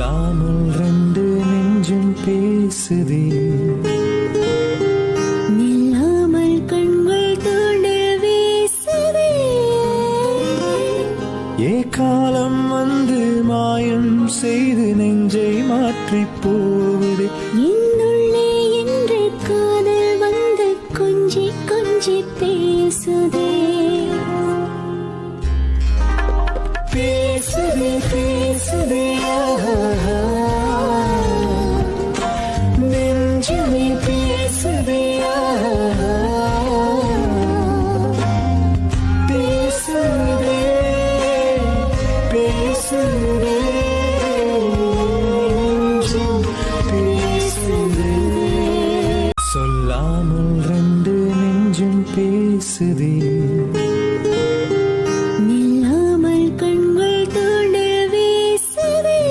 சொல்லாமல் ரெண்டு நெஞ்சும் பேசுதே, நில்லாமல் கண்கள் தோண்ட வீசுதே. காலம் வந்து மாயம் செய்து நெஞ்சை மாற்றி போகுது. என்னுள்ளே என்று காதல் வந்து கொஞ்சி கொஞ்சி பேசுதே, பேசுதே பேசுதே நெஞ்சுமே பேசுதே, பேசுதே பேசுதே நெஞ்சும் பேசுதே. சொல்லாமல் ரெண்டு நெஞ்சும் பேசுதே, நில்லாமல் கண்கள் தோண்ட வீசுதே.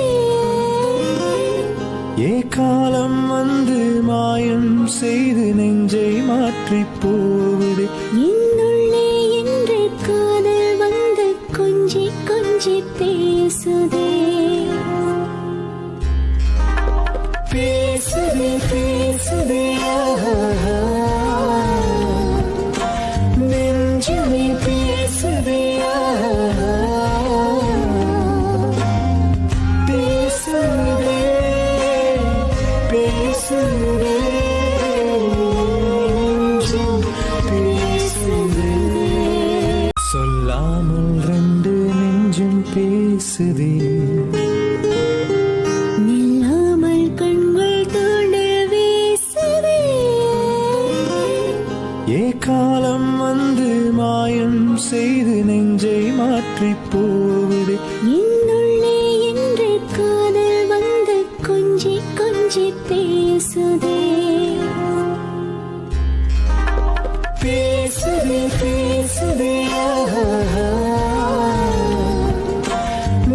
காலம் வந்து மாயம் செய்து நெஞ்சை மாற்றி போகுது. என்னுள்ளே என்று காதல் வந்து கொஞ்சி கொஞ்சி பேசுதே, பேசுதே பேசுதே நெஞ்சுமே பேசுதே, பேசுதே பேசுதே நெஞ்சும் பேசுதே. சொல்லாமல் ரெண்டு நெஞ்சும் பேசுதே, நில்லாமல் கண்கள் தோண்ட வீசுதே. காலம் வந்து மாயம் செய்து நெஞ்சை மாற்றி போகுது. என்னுள்ளே என்று காதல் வந்து கொஞ்சி கொஞ்சி பேசுதே, பேசுதே பேசுதே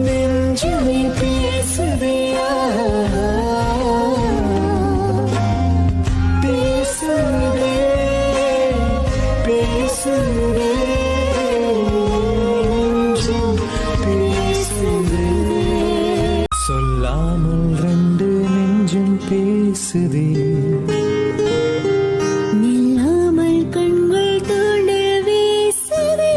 நெஞ்சுமே பேசுதே, பேசுதே பேசுதே நெஞ்சும் பேசுதே. சொல்லாமல் ரெண்டு நெஞ்சும் பேசுதே, நில்லாமல் கண்கள் தோண்ட வீசுதே.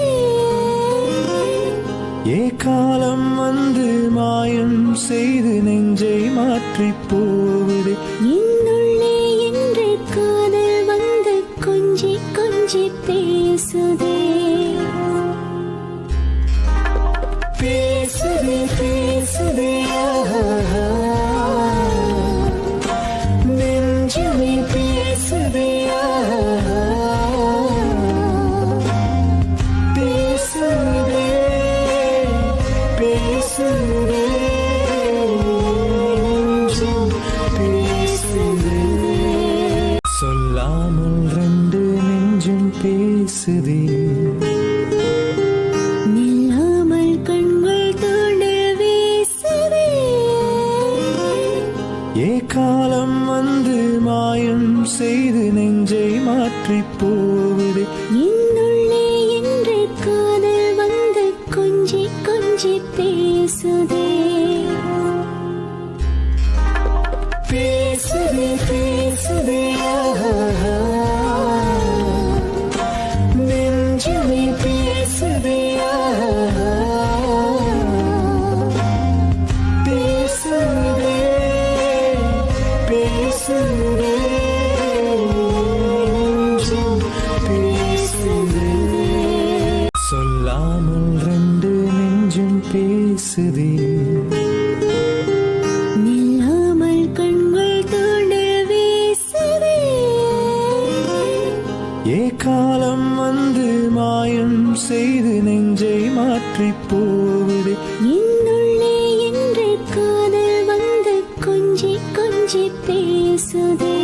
காலம் வந்து மாயம் செய்து நெஞ்சை மாற்றி போகுது. என்னுள்ளே என்று காதல் வந்து கொஞ்சி கொஞ்சி பேசுதே, பேசுதே பேசுதே நெஞ்சுமே பேசுதே, பேசுதே பேசுதே நெஞ்சும் பேசுதே. சொல்லாமல் ரெண்டு நெஞ்சும் பேசுதே, நில்லாமல் கண்கள் தோண்ட வீசுதே. காலம் வந்து மாயம் செய்து நெஞ்சை மாற்றி போகுது. என்னுள்ளே என்று காதல் வந்து கொஞ்சி கொஞ்சி பேசுதே, பேசுதே பேசுதே நெஞ்சுமே பேசுதே, பேசுதே பேசுதே நெஞ்சும் பேசுதே. சொல்லாமல் ரெண்டு நெஞ்சும் பேசுதே, நில்லாமல் கண்கள் தோண்ட வீசுதே. காலம் வந்து மாயம் செய்து நெஞ்சை மாற்றி போகுது. என்னுள்ளே என்று காதல் வந்து கொஞ்சி கொஞ்சி பேசுதே,